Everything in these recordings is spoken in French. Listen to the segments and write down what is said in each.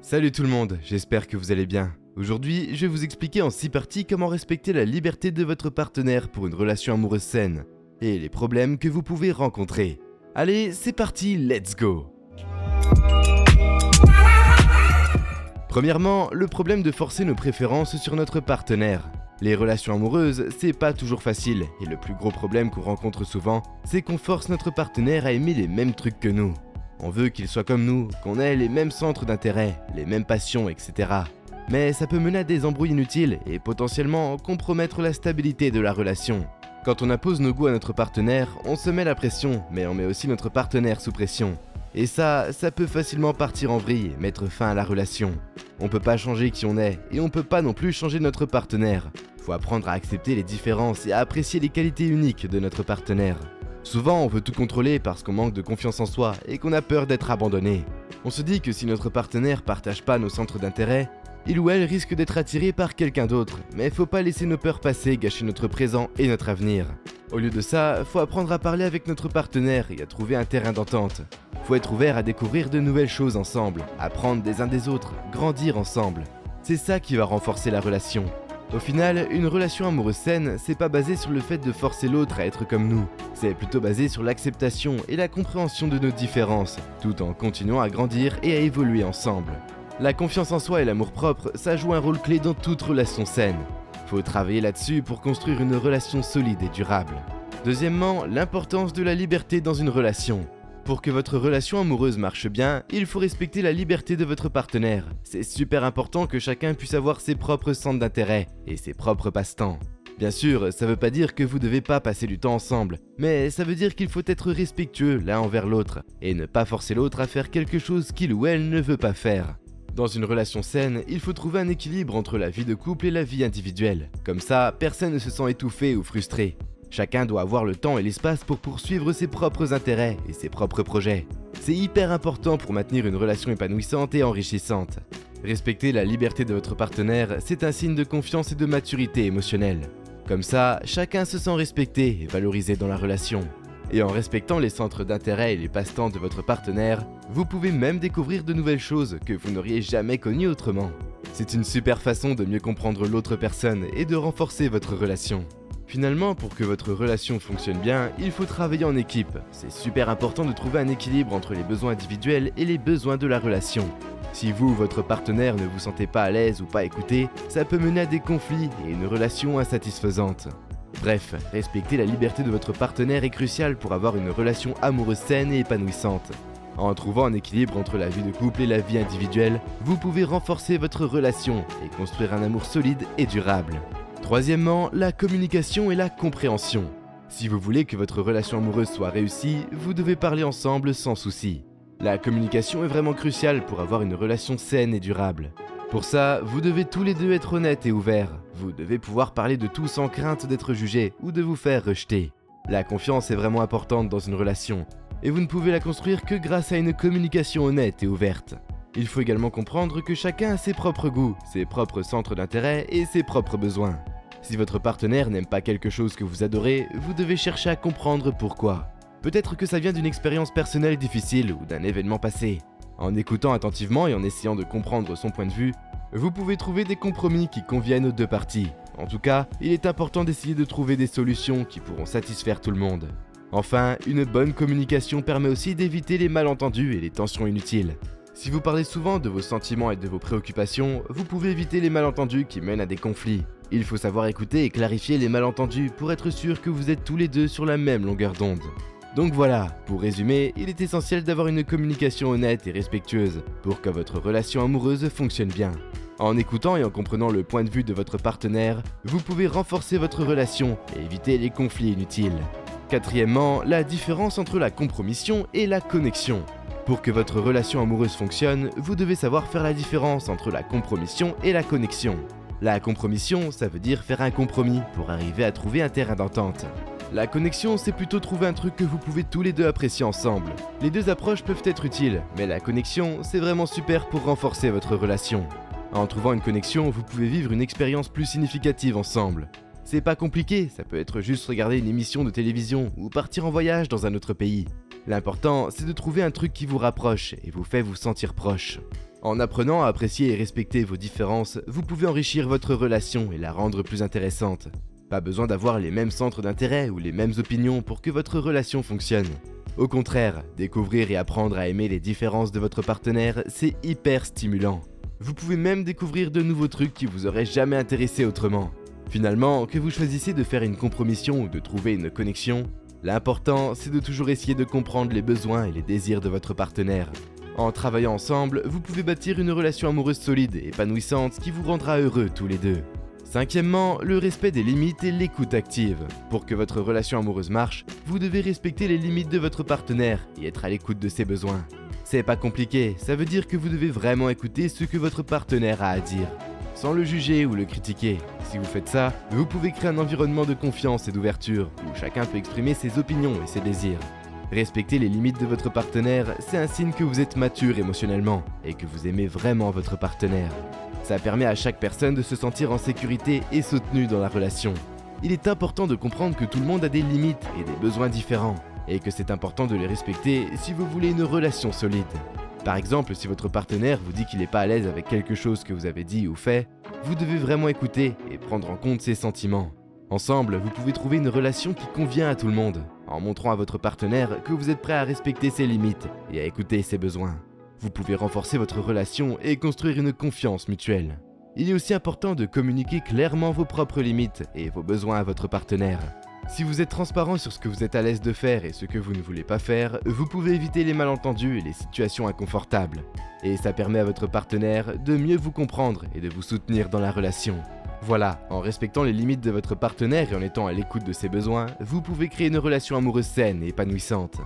Salut tout le monde, j'espère que vous allez bien. Aujourd'hui, je vais vous expliquer en 6 parties comment respecter la liberté de votre partenaire pour une relation amoureuse saine et les problèmes que vous pouvez rencontrer. Allez, c'est parti, let's go! Premièrement, le problème de forcer nos préférences sur notre partenaire. Les relations amoureuses, c'est pas toujours facile, et le plus gros problème qu'on rencontre souvent, c'est qu'on force notre partenaire à aimer les mêmes trucs que nous. On veut qu'il soit comme nous, qu'on ait les mêmes centres d'intérêt, les mêmes passions, etc. Mais ça peut mener à des embrouilles inutiles et potentiellement compromettre la stabilité de la relation. Quand on impose nos goûts à notre partenaire, on se met la pression, mais on met aussi notre partenaire sous pression. Et ça peut facilement partir en vrille et mettre fin à la relation. On peut pas changer qui on est, et on peut pas non plus changer notre partenaire. Faut apprendre à accepter les différences et à apprécier les qualités uniques de notre partenaire. Souvent, on veut tout contrôler parce qu'on manque de confiance en soi et qu'on a peur d'être abandonné. On se dit que si notre partenaire partage pas nos centres d'intérêt, il ou elle risque d'être attiré par quelqu'un d'autre, mais faut pas laisser nos peurs passer gâcher notre présent et notre avenir. Au lieu de ça, faut apprendre à parler avec notre partenaire et à trouver un terrain d'entente. Faut être ouvert à découvrir de nouvelles choses ensemble, apprendre des uns des autres, grandir ensemble. C'est ça qui va renforcer la relation. Au final, une relation amoureuse saine, c'est pas basé sur le fait de forcer l'autre à être comme nous. C'est plutôt basé sur l'acceptation et la compréhension de nos différences, tout en continuant à grandir et à évoluer ensemble. La confiance en soi et l'amour-propre, ça joue un rôle clé dans toute relation saine. Faut travailler là-dessus pour construire une relation solide et durable. Deuxièmement, l'importance de la liberté dans une relation. Pour que votre relation amoureuse marche bien, il faut respecter la liberté de votre partenaire. C'est super important que chacun puisse avoir ses propres centres d'intérêt et ses propres passe-temps. Bien sûr, ça veut pas dire que vous devez pas passer du temps ensemble, mais ça veut dire qu'il faut être respectueux l'un envers l'autre et ne pas forcer l'autre à faire quelque chose qu'il ou elle ne veut pas faire. Dans une relation saine, il faut trouver un équilibre entre la vie de couple et la vie individuelle. Comme ça, personne ne se sent étouffé ou frustré. Chacun doit avoir le temps et l'espace pour poursuivre ses propres intérêts et ses propres projets. C'est hyper important pour maintenir une relation épanouissante et enrichissante. Respecter la liberté de votre partenaire, c'est un signe de confiance et de maturité émotionnelle. Comme ça, chacun se sent respecté et valorisé dans la relation. Et en respectant les centres d'intérêt et les passe-temps de votre partenaire, vous pouvez même découvrir de nouvelles choses que vous n'auriez jamais connues autrement. C'est une super façon de mieux comprendre l'autre personne et de renforcer votre relation. Finalement, pour que votre relation fonctionne bien, il faut travailler en équipe. C'est super important de trouver un équilibre entre les besoins individuels et les besoins de la relation. Si vous ou votre partenaire ne vous sentez pas à l'aise ou pas écouté, ça peut mener à des conflits et une relation insatisfaisante. Bref, respecter la liberté de votre partenaire est crucial pour avoir une relation amoureuse saine et épanouissante. En trouvant un équilibre entre la vie de couple et la vie individuelle, vous pouvez renforcer votre relation et construire un amour solide et durable. Troisièmement, la communication et la compréhension. Si vous voulez que votre relation amoureuse soit réussie, vous devez parler ensemble sans souci. La communication est vraiment cruciale pour avoir une relation saine et durable. Pour ça, vous devez tous les deux être honnêtes et ouverts. Vous devez pouvoir parler de tout sans crainte d'être jugé ou de vous faire rejeter. La confiance est vraiment importante dans une relation, et vous ne pouvez la construire que grâce à une communication honnête et ouverte. Il faut également comprendre que chacun a ses propres goûts, ses propres centres d'intérêt et ses propres besoins. Si votre partenaire n'aime pas quelque chose que vous adorez, vous devez chercher à comprendre pourquoi. Peut-être que ça vient d'une expérience personnelle difficile ou d'un événement passé. En écoutant attentivement et en essayant de comprendre son point de vue, vous pouvez trouver des compromis qui conviennent aux deux parties. En tout cas, il est important d'essayer de trouver des solutions qui pourront satisfaire tout le monde. Enfin, une bonne communication permet aussi d'éviter les malentendus et les tensions inutiles. Si vous parlez souvent de vos sentiments et de vos préoccupations, vous pouvez éviter les malentendus qui mènent à des conflits. Il faut savoir écouter et clarifier les malentendus pour être sûr que vous êtes tous les deux sur la même longueur d'onde. Donc voilà, pour résumer, il est essentiel d'avoir une communication honnête et respectueuse pour que votre relation amoureuse fonctionne bien. En écoutant et en comprenant le point de vue de votre partenaire, vous pouvez renforcer votre relation et éviter les conflits inutiles. Quatrièmement, la différence entre la compromission et la connexion. Pour que votre relation amoureuse fonctionne, vous devez savoir faire la différence entre la compromission et la connexion. La compromission, ça veut dire faire un compromis pour arriver à trouver un terrain d'entente. La connexion, c'est plutôt trouver un truc que vous pouvez tous les deux apprécier ensemble. Les deux approches peuvent être utiles, mais la connexion, c'est vraiment super pour renforcer votre relation. En trouvant une connexion, vous pouvez vivre une expérience plus significative ensemble. C'est pas compliqué, ça peut être juste regarder une émission de télévision ou partir en voyage dans un autre pays. L'important, c'est de trouver un truc qui vous rapproche et vous fait vous sentir proche. En apprenant à apprécier et respecter vos différences, vous pouvez enrichir votre relation et la rendre plus intéressante. Pas besoin d'avoir les mêmes centres d'intérêt ou les mêmes opinions pour que votre relation fonctionne. Au contraire, découvrir et apprendre à aimer les différences de votre partenaire, c'est hyper stimulant. Vous pouvez même découvrir de nouveaux trucs qui vous auraient jamais intéressé autrement. Finalement, que vous choisissez de faire une compromission ou de trouver une connexion, l'important c'est de toujours essayer de comprendre les besoins et les désirs de votre partenaire. En travaillant ensemble, vous pouvez bâtir une relation amoureuse solide et épanouissante qui vous rendra heureux tous les deux. Cinquièmement, le respect des limites et l'écoute active. Pour que votre relation amoureuse marche, vous devez respecter les limites de votre partenaire et être à l'écoute de ses besoins. C'est pas compliqué, ça veut dire que vous devez vraiment écouter ce que votre partenaire a à dire, sans le juger ou le critiquer. Si vous faites ça, vous pouvez créer un environnement de confiance et d'ouverture, où chacun peut exprimer ses opinions et ses désirs. Respecter les limites de votre partenaire, c'est un signe que vous êtes mature émotionnellement et que vous aimez vraiment votre partenaire. Ça permet à chaque personne de se sentir en sécurité et soutenue dans la relation. Il est important de comprendre que tout le monde a des limites et des besoins différents, et que c'est important de les respecter si vous voulez une relation solide. Par exemple, si votre partenaire vous dit qu'il n'est pas à l'aise avec quelque chose que vous avez dit ou fait, vous devez vraiment écouter et prendre en compte ses sentiments. Ensemble, vous pouvez trouver une relation qui convient à tout le monde, en montrant à votre partenaire que vous êtes prêt à respecter ses limites et à écouter ses besoins. Vous pouvez renforcer votre relation et construire une confiance mutuelle. Il est aussi important de communiquer clairement vos propres limites et vos besoins à votre partenaire. Si vous êtes transparent sur ce que vous êtes à l'aise de faire et ce que vous ne voulez pas faire, vous pouvez éviter les malentendus et les situations inconfortables. Et ça permet à votre partenaire de mieux vous comprendre et de vous soutenir dans la relation. Voilà, en respectant les limites de votre partenaire et en étant à l'écoute de ses besoins, vous pouvez créer une relation amoureuse saine et épanouissante.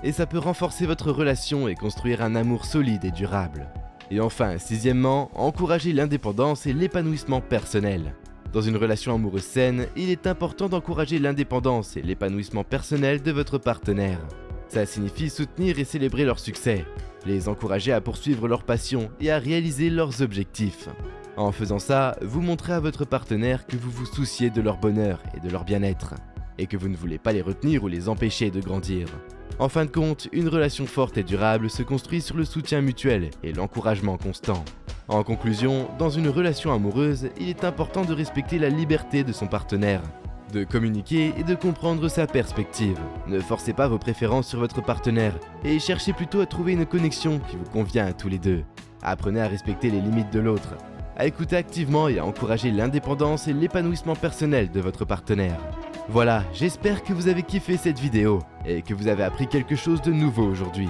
Et ça peut renforcer votre relation et construire un amour solide et durable. Et enfin, sixièmement, encourager l'indépendance et l'épanouissement personnel. Dans une relation amoureuse saine, il est important d'encourager l'indépendance et l'épanouissement personnel de votre partenaire. Ça signifie soutenir et célébrer leur succès, les encourager à poursuivre leur passion et à réaliser leurs objectifs. En faisant ça, vous montrez à votre partenaire que vous vous souciez de leur bonheur et de leur bien-être, et que vous ne voulez pas les retenir ou les empêcher de grandir. En fin de compte, une relation forte et durable se construit sur le soutien mutuel et l'encouragement constant. En conclusion, dans une relation amoureuse, il est important de respecter la liberté de son partenaire, de communiquer et de comprendre sa perspective. Ne forcez pas vos préférences sur votre partenaire et cherchez plutôt à trouver une connexion qui vous convient à tous les deux. Apprenez à respecter les limites de l'autre, à écouter activement et à encourager l'indépendance et l'épanouissement personnel de votre partenaire. Voilà, j'espère que vous avez kiffé cette vidéo et que vous avez appris quelque chose de nouveau aujourd'hui.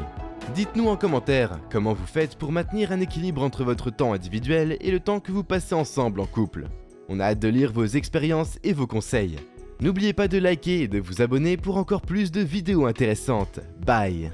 Dites-nous en commentaire comment vous faites pour maintenir un équilibre entre votre temps individuel et le temps que vous passez ensemble en couple. On a hâte de lire vos expériences et vos conseils. N'oubliez pas de liker et de vous abonner pour encore plus de vidéos intéressantes. Bye!